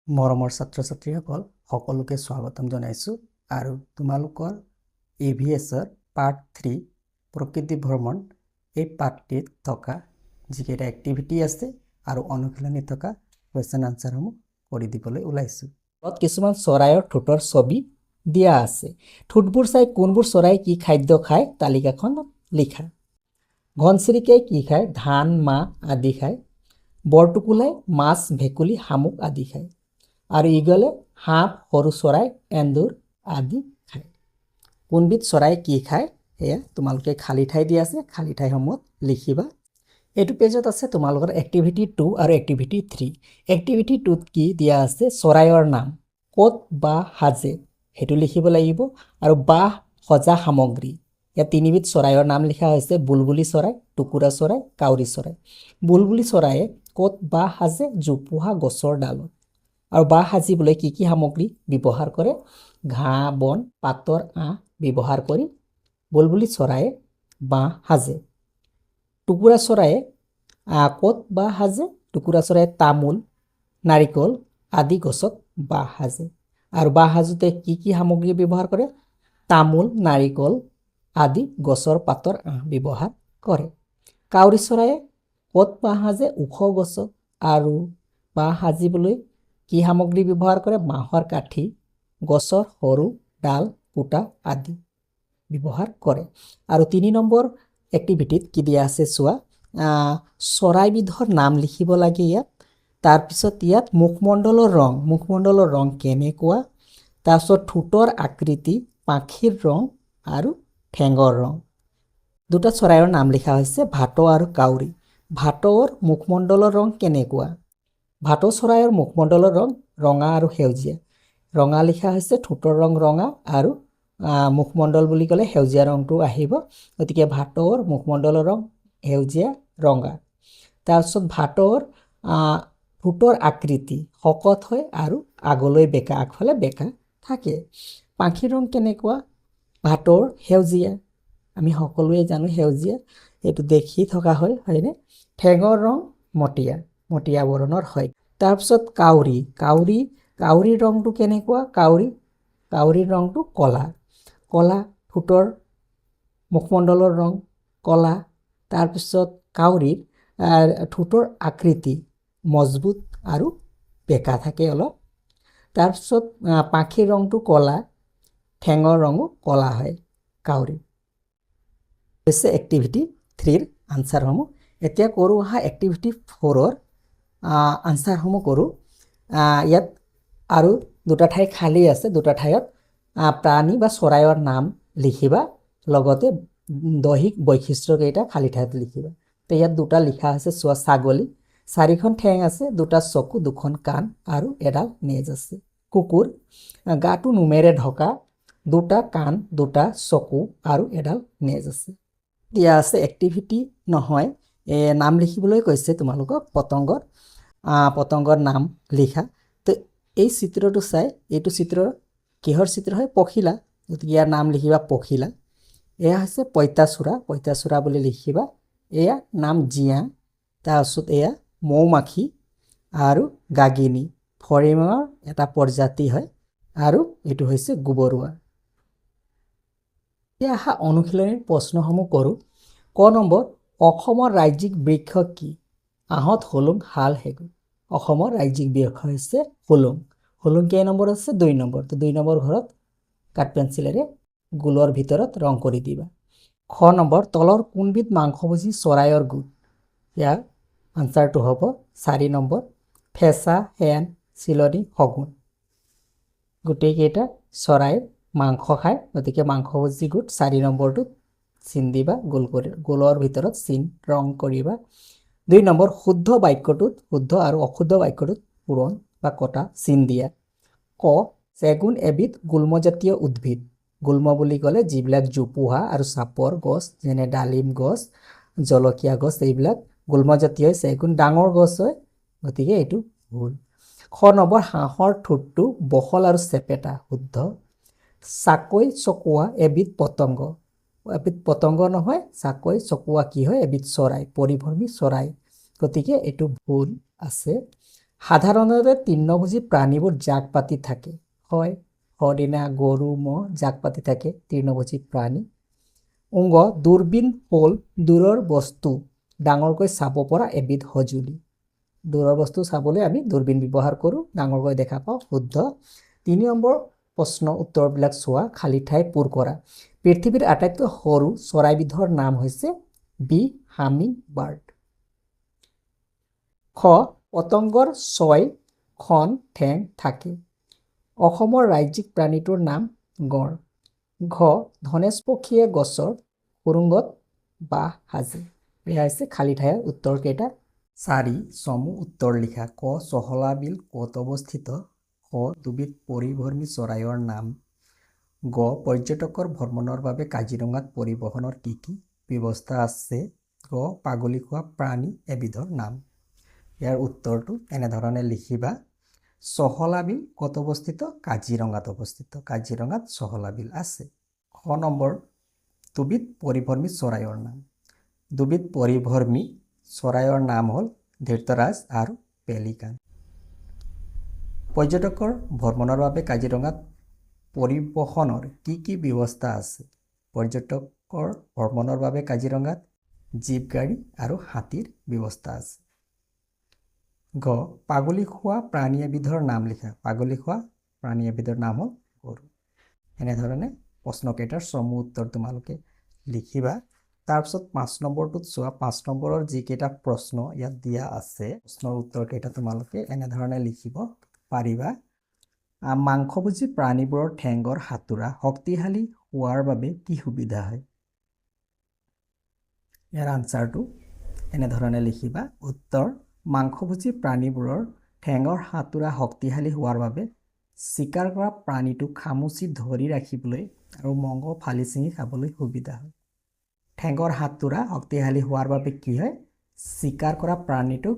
মৰমৰ ছাত্ৰ ছাত্ৰীসকল সকলোকে স্বাগতম জনাইছোঁ আৰু তোমালোকৰ EVS পাৰ্ট 3 প্ৰকৃতি ভ্ৰমণ এই পাৰ্টটিত থকা যিকেইটা এক্টিভিটি আছে আৰু অনুশীলনী থকা কুৱেশ্যন আনসাৰসমূহ কৰি দিবলৈ ওলাইছোঁ। ইয়াত কিছুমান চৰাইৰ ঠোঁটৰ ছবি দিয়া আছে। ঠোঁটবোৰ চাই কোনবোৰ চৰাই কি খাদ্য খায় তালিকাখন লিখা। ঘনচিৰিকাই কি খায়? ধান, মাহ আদি খায়। বৰটোকোলাই মাছ, ভেকুলী, শামুক আদি খায়। আৰু ইগলে সাপ, সৰু চৰাই, এন্দুৰ আদি খায়। কোনবিধ চৰাই কি খায় এয়া তোমালোকে খালী ঠাই দিয়া আছে, খালী ঠাইসমূহত লিখিবা। এইটো পেজত আছে তোমালোকৰ এক্টিভিটি 2 আৰু এক্টিভিটি 3। এক্টিভিটি 2ত কি দিয়া আছে? চৰাইৰ নাম ক'ত বা সাজে সেইটো লিখিব লাগিব। আৰু বাহ সজা সামগ্ৰী, ইয়াত তিনিবিধ চৰাইৰ নাম লিখা হৈছে: বুলবুলি চৰাই, টুকুৰা চৰাই, কাউৰী চৰাই। বুলবুলি চৰায়ে ক'ত বা সাজে? জোপোহা গছৰ ডালত। আৰু বাহ সাজিবলৈ কি কি সামগ্ৰী ব্যৱহাৰ কৰে? ঘাঁহ, বন, পাতৰ আঁহ ব্যৱহাৰ কৰি বুলবুলি চৰায়ে বাহ সাজে। টুকুৰা চৰায়ে ক'ত বাহ সাজে? টুকুৰা চৰায়ে তামোল, নাৰিকল আদি গছত বাহ সাজে। আৰু বাহ সাজোতে কি কি সামগ্ৰী ব্যৱহাৰ কৰে? তামোল, নাৰিকল আদি গছৰ পাতৰ আঁহ ব্যৱহাৰ কৰে। কাউৰী চৰায়ে ক'ত বাহ সাজে? ওখ গছত। আৰু বাহ সাজিবলৈ কি সামগ্ৰী ব্যৱহাৰ কৰে? বাঁহৰ কাঠি, গছৰ সৰু ডাল, কুটা আদি ব্যৱহাৰ কৰে। আৰু 3 নম্বৰ এক্টিভিটিত কি দিয়া আছে চোৱা। চৰাইবিধৰ নাম লিখিব লাগে ইয়াত। তাৰপিছত ইয়াত মুখমণ্ডলৰ ৰং কেনেকুৱা, তাৰপিছত ঠোঁটৰ আকৃতি, পাখিৰ ৰং আৰু ঠেঙৰ ৰং। দুটা চৰাইৰ নাম লিখা হৈছে ভাটৌ আৰু কাউৰী। ভাটৌৰ মুখমণ্ডলৰ ৰং কেনেকুৱা? ভাটৌ চৰাইৰ মুখমণ্ডলৰ ৰং ৰঙা আৰু সেউজীয়া। ৰঙা লিখা হৈছে, ঠোঁটৰ ৰং ৰঙা আৰু মুখমণ্ডল বুলি ক'লে সেউজীয়া ৰংটো আহিব। গতিকে ভাটৌৰ মুখমণ্ডলৰ ৰং সেউজীয়া, ৰঙা। তাৰপিছত ভাটৌৰ ঠোঁটৰ আকৃতি শকত হয় আৰু আগলৈ বেঁকা, আগফালে বেঁকা থাকে। পাখিৰ ৰং কেনেকুৱা? ভাটৌৰ সেউজীয়া, আমি সকলোৱে জানো সেউজীয়া, এইটো দেখি থকা হয়, হয়নে? ঠেঙৰ ৰং মটীয়া বৰণৰ হয়। তাৰপিছত কাউৰীৰ ৰংটো কেনেকুৱা? কাউৰীৰ ৰংটো কলা। ঠোঁটৰ মুখমণ্ডলৰ ৰং কলা। তাৰপিছত কাউৰীৰ ঠোঁটৰ আকৃতি মজবুত আৰু বেঁকা থাকে অলপ। তাৰপিছত পাখিৰ ৰংটো কলা, ঠেঙৰ ৰঙো কলা হয় কাউৰী। হৈছে এক্টিভিটি 3ৰ আনচাৰসমূহ। এতিয়া কৰোঁ অহা এক্টিভিটি 4ৰ আনচাৰসমূহ কৰোঁ। ইয়াত আৰু দুটা ঠাই খালী আছে, দুটা ঠাইত প্ৰাণী বা চৰাইৰ নাম লিখিবা, লগতে দৈহিক বৈশিষ্ট্যকেইটা খালী ঠাইত লিখিবা। তো ইয়াত দুটা লিখা আছে চোৱা। ছাগলী, 4খন ঠেং আছে, 2টা চকু, 2খন কাণ আৰু এডাল নেজ আছে। কুকুৰ, গাটো নোমেৰে ঢকা, 2টা কাণ, 2টা চকু আৰু এডাল নেজ আছে। দিয়া আছে এক্টিভিটি নহয়, নাম লিখিবলৈ কৈছে তোমালোকক পতংগৰ নাম লিখা। তো এই চিত্ৰটো চাই, এইটো চিত্ৰ কিহৰ চিত্ৰ হয়? পখিলা, গতিকে ইয়াৰ নাম লিখিবা পখিলা। এয়া হৈছে পঁইতাচোৰা বুলি লিখিবা। এয়া নাম জিয়া। তাৰপিছত এয়া মৌমাখি আৰু গাগিনী, ফৰিঙৰ এটা প্ৰজাতি হয়। আৰু এইটো হৈছে গোবৰুৱা। এতিয়া অহা অনুশীলনীৰ প্ৰশ্নসমূহ কৰোঁ। ক নম্বৰ, অসমৰ ৰাজ্যিক বৃক্ষ কি? আহঁত, হোলোং, শাল, সেগুন। অসমৰ ৰাজ্যিক বৃক্ষ হৈছে হোলোং। হোলোং কেই নম্বৰ আছে? 2 নম্বৰ। তো 2 নম্বৰ ঘৰত কাঠ পেঞ্চিলেৰে গোলৰ ভিতৰত ৰং কৰি দিবা। খ নম্বৰ, তলৰ কোনবিধ মাংসভোজী চৰাইৰ গোট? ইয়াৰ আনচাৰটো হ'ব 4 নম্বৰ, ফেঁচা, শেন, চিলনী, শগুন। গোটেইকেইটা চৰাই মাংস খায়, গতিকে মাংসভোজী গোট 4 নম্বৰটোত চিন দিবা, গোলৰ ভিতৰত চিন ৰং কৰিবা। 2 নম্বৰ, শুদ্ধ আৰু অশুদ্ধ বাক্যটোত পূৰণ বা কটা চিন দিয়া। ক, চেগুন এবিধ গুল্মজাতীয় উদ্ভিদ। গুল্ম বুলি ক'লে যিবিলাক জোপোহা আৰু চাপৰ গছ, যেনে ডালিম গছ, জলকীয়া গছ, এইবিলাক গুল্মজাতীয়। চেগুন ডাঙৰ গছ হয়, গতিকে এইটো ভুল। খ নম্বৰ, হাঁহৰ ঠোঁটটো বহল আৰু চেপেটা, শুদ্ধ। চাকৈ চকোৱা এবিধ পতংগ নহয়, চাকৈ চকোৱা কি হয়? এবিধ চৰাই, পৰিভ্ৰমী চৰাই, গতিকে এইটো ভুল আছে। সাধাৰণতে তৃণভোজী প্ৰাণীবোৰ জাক পাতি থাকে, হয়, হৰিণা, গৰু, ম'হ জাক পাতি থাকে তৃণভোজী প্ৰাণী। অংগ দূৰবীন হ'ল দূৰৰ বস্তু ডাঙৰকৈ চাব পৰা এবিধ সঁজুলি। দূৰৰ বস্তু চাবলৈ আমি দূৰবীন ব্যৱহাৰ কৰোঁ, ডাঙৰকৈ দেখা পাওঁ, শুদ্ধ। 3 নম্বৰ প্ৰশ্ন উত্তৰবিলাক চোৱা, খালী ঠাই পূৰ কৰা। পৃথিৱীৰ আটাইতকৈ সৰু চৰাইবিধৰ নাম হৈছে বি হামিং বাৰ্ড। খ পতংগৰ 6খন ঠেং থাকে। অসমৰ ৰাজ্যিক প্ৰাণীটোৰ নাম গঁড়। ঘ ধনেশ পক্ষীয়ে গছৰ সুৰুঙত বাহ সাজে। এয়া হৈছে খালী ঠাইৰ উত্তৰকেইটা। 4 চমু উত্তৰ লিখা। ক চহলা বিল ক'ত অৱস্থিত? খ দুবিধ পৰিভ্ৰমী চৰাইৰ নাম। গ পৰ্যটকৰ ভ্ৰমণৰ বাবে কাজিৰঙাত পৰিবহণৰ কি কি ব্যৱস্থা আছে? গ পাগলী খোৱা প্ৰাণী এবিধৰ নাম। ইয়াৰ উত্তৰটো এনেধৰণে লিখিবা। চহলা বিল ক'ত অৱস্থিত? কাজিৰঙাত অৱস্থিত। কাজিৰঙাত চহলা বিল আছে। খ নম্বৰ দুবিধ পৰিভ্ৰমী চৰাইৰ নাম। দুবিধ পৰিভ্ৰমী চৰাইৰ নাম হ'ল ধৃতৰাজ আৰু পেলিকান। পৰ্যটকৰ ভ্ৰমণৰ বাবে কাজিৰঙাত পৰিবহণৰ কি কি ব্যৱস্থা আছে? পৰ্যটকৰ ভ্ৰমণৰ বাবে কাজিৰঙাত জীপ গাড়ী আৰু হাতীৰ ব্যৱস্থা আছে। গ পাগলী খোৱা প্ৰাণী এবিধৰ নাম লিখা। পাগলী খোৱা প্ৰাণী এবিধৰ নাম হ'ল গৰু। এনেধৰণে প্ৰশ্নকেইটাৰ চমু উত্তৰ তোমালোকে লিখিবা। তাৰপিছত 5 নম্বৰটোত চোৱা, 5 নম্বৰৰ যিকেইটা প্ৰশ্ন ইয়াত দিয়া আছে, প্ৰশ্নৰ উত্তৰকেইটা তোমালোকে এনেধৰণে লিখিব পাৰিবা। মাংসভোজী প্ৰাণীবোৰৰ ঠেঙৰ হাতোৰা শক্তিশালী হোৱাৰ বাবে কি সুবিধা হয়? ইয়াৰ আনচাৰটো এনেধৰণে লিখিবা। উত্তৰ মাংসভোজী প্ৰাণীবোৰৰ ঠেঙৰ হাতোৰা শক্তিশালী হোৱাৰ বাবে চিকাৰ কৰা প্ৰাণীটোক খামুচি ধৰি ৰাখিবলৈ আৰু মঙহ ফালি ছিঙি খাবলৈ সুবিধা হয়। ঠেঙৰ হাতোৰা শক্তিশালী হোৱাৰ বাবে কি হয়? চিকাৰ কৰা প্ৰাণীটোক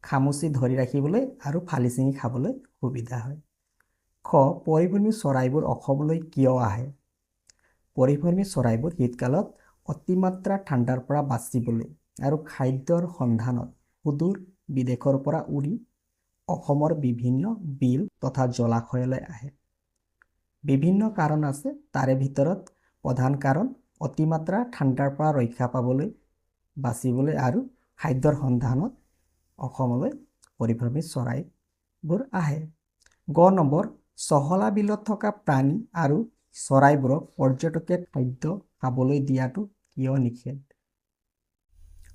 খামুচি ধৰি ৰাখিবলৈ আৰু ফালি ছিঙি খাবলৈ সুবিধা হয়। খ পৰিভ্ৰমী চৰাইবোৰ অসমলৈ কিয় আহে? পৰিভ্ৰমী চৰাইবোৰ শীতকালত অতিমাত্ৰা ঠাণ্ডাৰ পৰা বাচিবলৈ আৰু খাদ্যৰ সন্ধানত সুদূৰ বিদেশৰ পৰা উৰি অসমৰ বিভিন্ন বিল তথা জলাশয়লৈ আহে। বিভিন্ন কাৰণ আছে, তাৰে ভিতৰত প্ৰধান কাৰণ অতিমাত্ৰা ঠাণ্ডাৰ পৰা ৰক্ষা পাবলৈ, বাচিবলৈ আৰু খাদ্যৰ সন্ধানত অসমলৈ পৰিভ্ৰমী চৰাইবোৰ আহে। গ নম্বৰ চহলা বিলত থকা প্ৰাণী আৰু চৰাইবোৰক পৰ্যটকে খাদ্য খাবলৈ দিয়াটো কিয় নিষেধ?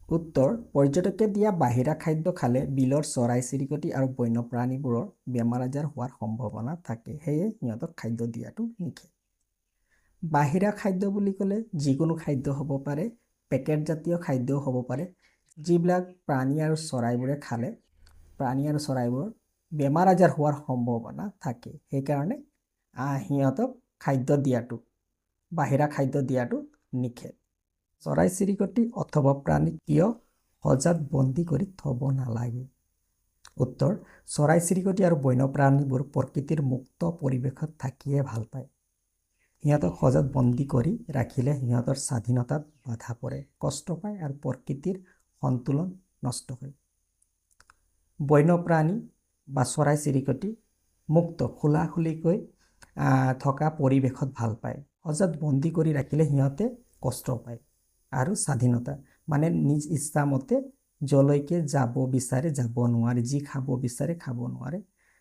উত্তৰ পৰ্যটকে দিয়া বাহিৰা খাদ্য খালে বিলৰ চৰাই চিৰিকটি আৰু বন্যপ্ৰাণীবোৰৰ বেমাৰ আজাৰ হোৱাৰ সম্ভাৱনা থাকে, সেয়ে সিহঁতক খাদ্য দিয়াটো নিষেধ। বাহিৰা খাদ্য বুলি ক'লে যিকোনো খাদ্য হ'ব পাৰে, পেকেটজাতীয় খাদ্যও হ'ব পাৰে, যিবিলাক প্ৰাণী আৰু চৰাইবোৰে খালে প্ৰাণী আৰু চৰাইবোৰৰ বেমাৰ আজাৰ হোৱাৰ সম্ভাৱনা থাকে, সেইকাৰণে সিহঁতক খাদ্য দিয়াটো, বাহিৰা খাদ্য দিয়াটো নিষেধ। চৰাই চিৰিকটি অথবা প্ৰাণী কিয় সজাত বন্দী কৰি থ'ব নালাগে? উত্তৰ চৰাই চিৰিকটি আৰু বন্যপ্ৰাণীবোৰ প্ৰকৃতিৰ মুক্ত পৰিৱেশত থাকিয়ে ভাল পায়। সিহঁতক সজাত বন্দী কৰি ৰাখিলে সিহঁতৰ স্বাধীনতাত বাধা পৰে, কষ্ট পায় আৰু প্ৰকৃতিৰ সন্তুলন নষ্ট হয়। বন্যপ্ৰাণী বা চৰাই চিৰিকটি মুক্ত খোলাখুলিকৈ থকা পৰিৱেশত ভাল পায়। সজাত বন্দী কৰি ৰাখিলে সিহঁতে কষ্ট পায় আৰু স্বাধীনতা মানে নিজ ইচ্ছামতে যলৈকে যাব বিচাৰে যাব নোৱাৰে, যি খাব বিচাৰে খাব নোৱাৰে,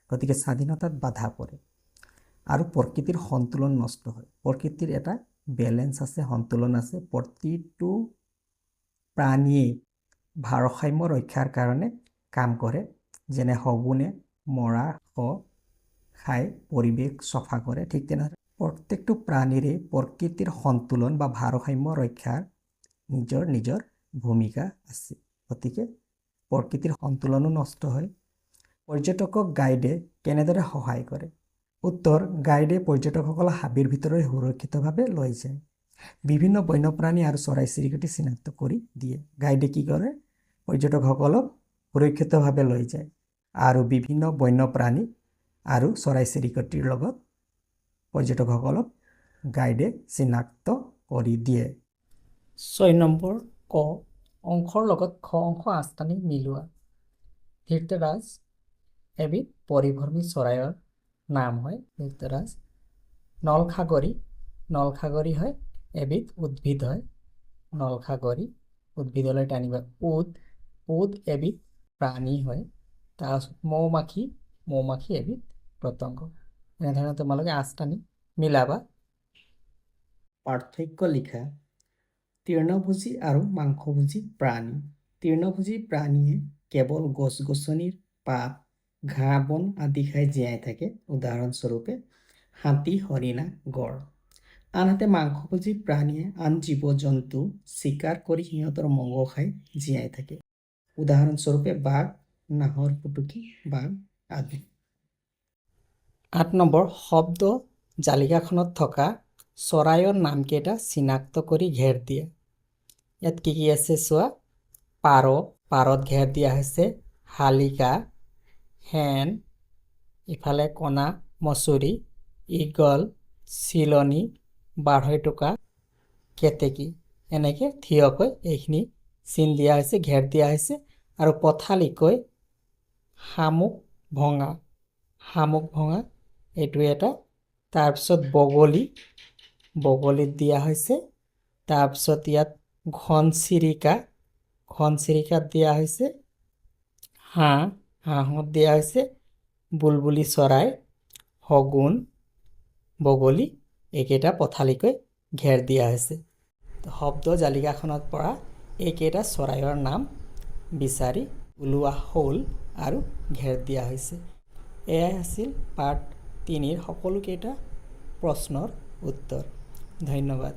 গতিকে স্বাধীনতাত বাধা পৰে আৰু প্ৰকৃতিৰ সন্তুলন নষ্ট হয়। প্ৰকৃতিৰ এটা বেলেঞ্চ আছে, সন্তুলন আছে, প্ৰতিটো প্ৰাণীয়ে ভাৰসাম্য ৰক্ষাৰ কাৰণে কাম কৰে, যেনে শগুনে মৰা খাই পৰিৱেশ চফা কৰে, ঠিক তেনেদৰে প্ৰত্যেকটো প্ৰাণীৰে প্ৰকৃতিৰ সন্তুলন বা ভাৰসাম্য ৰক্ষাৰ নিজৰ নিজৰ ভূমিকা আছে, গতিকে প্ৰকৃতিৰ সন্তুলনো নষ্ট হয়। পৰ্যটকক গাইডে কেনেদৰে সহায় কৰে? উত্তৰ গাইডে পৰ্যটকসকলক হাবিৰ ভিতৰলৈ সুৰক্ষিতভাৱে লৈ যায়, বিভিন্ন বন্যপ্ৰাণী আৰু চৰাই চিৰিকটি চিনাক্ত কৰি দিয়ে। গাইডে কি কৰে? পৰ্যটকসকলক সুৰক্ষিতভাৱে লৈ যায় আৰু বিভিন্ন বন্যপ্ৰাণী আৰু চৰাই চিৰিকটিৰ লগত পৰ্যটকসকলক গাইডে চিনাক্ত কৰি দিয়ে। 6 নম্বৰ ক অংশৰ লগত খ অংশ আঁচটানি মিলোৱা। ধৃতৰাজ এবিধ পৰিভ্ৰমী চৰাইৰ নাম হয় যুক্তৰাজ। নলখাগৰি, নলখাগৰি হয় এবিধ উদ্ভিদ হয়। নলখাগৰি উদ্ভিদলৈ টানিবা। উদ, উদ এবিধ প্ৰাণী হয়। তাৰপিছত মৌমাখি, মৌমাখি এবিধ পতংগ। এনেধৰণে তোমালোকে আঁচটানি মিলাবা। পাৰ্থক্য লিখা। তৃণভোজী আৰু মাংসভোজী প্ৰাণী। তৃণভোজী প্ৰাণীয়ে কেৱল গছ-গছনিৰ পাত, ঘাঁহ বন আদি খাই জীয়াই থাকে, উদাহৰণস্বৰূপে হাতী, হৰিণা, গড়। আনহাতে মাংসভোজী প্ৰাণীয়ে আন জীৱ-জন্তু চিকাৰ কৰি সিহঁতৰ মঙহ খাই জীয়াই থাকে, উদাহৰণস্বৰূপে বাঘ, নাহৰ ফুটুকী, বাঘ আদি। 8 নম্বৰ, শব্দ জালিকাখনত থকা চৰাইৰ নামকেইটা চিনাক্ত কৰি ঘেৰ দিয়া। ইয়াত কি আছে চোৱা। পাৰ, পাৰত ঘেৰ দিয়া হৈছে শালিকা, হেন, ইফালে কণা, মচুৰি, ঈগল, চিলনী, বাঢ়ৈটোকা, কেতেকী। এনেকৈ থিয়কৈ এইখিনি চিন দিয়া হৈছে, ঘেৰ দিয়া হৈছে। আৰু পথালিকৈ শামুক ভঙা, শামুক ভঙা এইটো এটা। তাৰপিছত বগলী, বগলীত দিয়া হৈছে। তাৰপিছত ইয়াত ঘনচিৰিকা, ঘনচিৰিকাত দিয়া হৈছে হাঁহ, হাঁহত দিয়া হৈছে বুলবুলি চৰাই, শগুন, বগলী। এইকেইটা পথালিকৈ ঘেৰ দিয়া হৈছে। শব্দ জালিকাখনৰ পৰা এইকেইটা চৰাইৰ নাম বিচাৰি উলিওৱা হ'ল আৰু ঘেৰ দিয়া হৈছে। এয়াই আছিল পাৰ্ট 3ৰ সকলোকেইটা প্ৰশ্নৰ উত্তৰ। ধন্যবাদ।